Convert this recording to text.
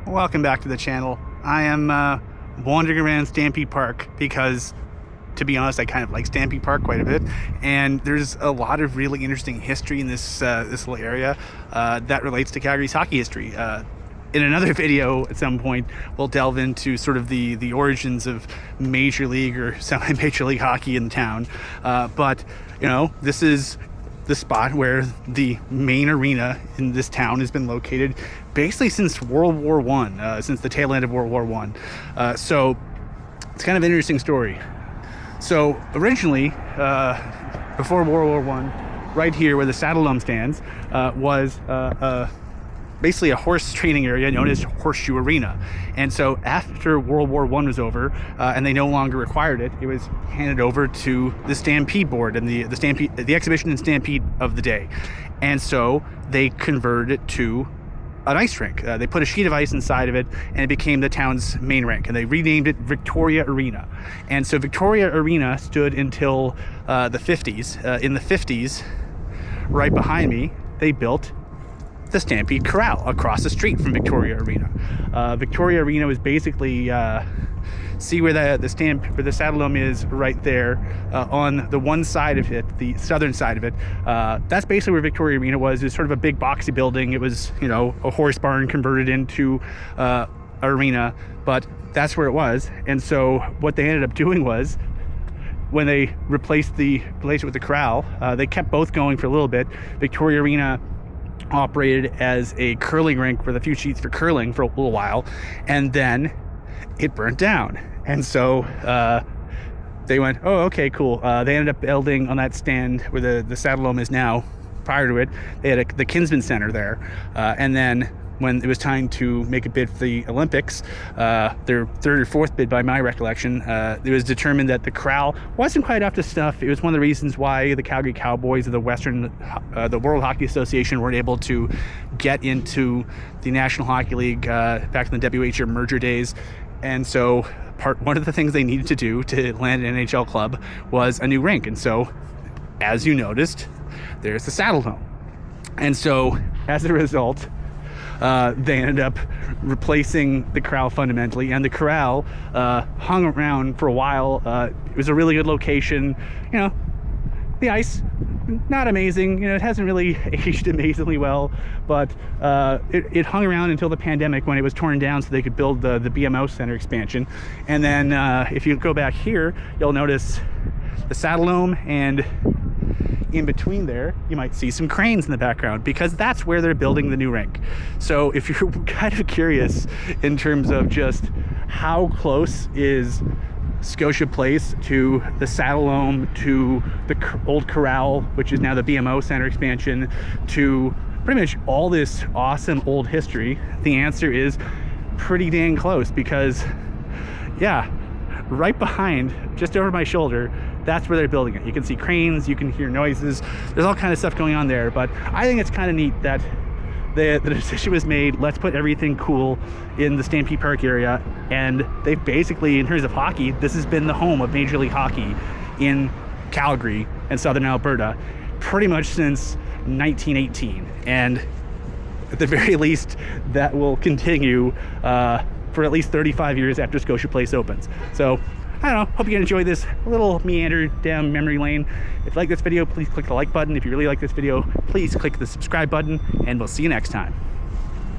Welcome back to the channel. I am wandering around Stampede Park because, to be honest, I kind of like Stampede Park quite a bit, and there's a lot of really interesting history in this little area that relates to Calgary's hockey history. In another video at some point, we'll delve into sort of the origins of Major League or semi-Major League hockey in the town. But, you know, this is the spot where the main arena in this town has been located basically since World War I, since the tail end of World War I. So it's kind of an interesting story. So originally, before World War I, right here where the Saddle Dome stands, was basically a horse training area known as Horseshoe Arena. And so after World War I was over, and they no longer required it, it was handed over to the Stampede board and the Stampede, the exhibition and Stampede of the day. And so they converted it to an ice rink. They put a sheet of ice inside of it, and it became the town's main rink, and they renamed it Victoria Arena. And so Victoria Arena stood until the 50s. In the 50s, right behind me, they built the Stampede Corral across the street from Victoria Arena. Victoria Arena was basically, see where the Saddle Dome is right there, on the one side of it, the southern side of it. That's basically where Victoria Arena was. It was sort of a big boxy building. It was, you know, a horse barn converted into arena, but that's where it was. And so what they ended up doing was, when they replaced it with the corral, they kept both going for a little bit. Victoria Arena operated as a curling rink with a few sheets for curling for a little while, and then it burnt down. And so they went, oh, okay, cool. They ended up building on that stand where the Saddle Dome is now. Prior to it, they had the Kinsman Center there, and then when it was time to make a bid for the Olympics, their third or fourth bid by my recollection, it was determined that the corral wasn't quite up to snuff. It was one of the reasons why the Calgary Cowboys of the the World Hockey Association weren't able to get into the National Hockey League back in the WHA merger days. And so one of the things they needed to do to land an NHL club was a new rink. And so, as you noticed, there's the Saddle Dome. And so, as a result, they ended up replacing the corral fundamentally, and the corral hung around for a while. It was a really good location. You know, the ice, not amazing. You know, it hasn't really aged amazingly well, but it hung around until the pandemic, when it was torn down so they could build the BMO Center expansion. And then if you go back here, you'll notice the Saddle Dome, and in between there, you might see some cranes in the background, because that's where they're building the new rink. So if you're kind of curious in terms of just how close is Scotia Place to the Saddle Dome, to the old corral, which is now the BMO Center expansion, to pretty much all this awesome old history, the answer is pretty dang close. Because, yeah, right behind, just over my shoulder, that's where they're building it. You can see cranes, you can hear noises, there's all kind of stuff going on there. But I think it's kind of neat that the decision was made, let's put everything cool in the Stampede Park area. And they basically, in terms of hockey, this has been the home of Major League Hockey in Calgary and southern Alberta pretty much since 1918. And at the very least, that will continue for at least 35 years after Scotia Place opens. So, I don't know, hope you enjoy this little meander down memory lane. If you like this video, please click the like button. If you really like this video, please click the subscribe button, and we'll see you next time.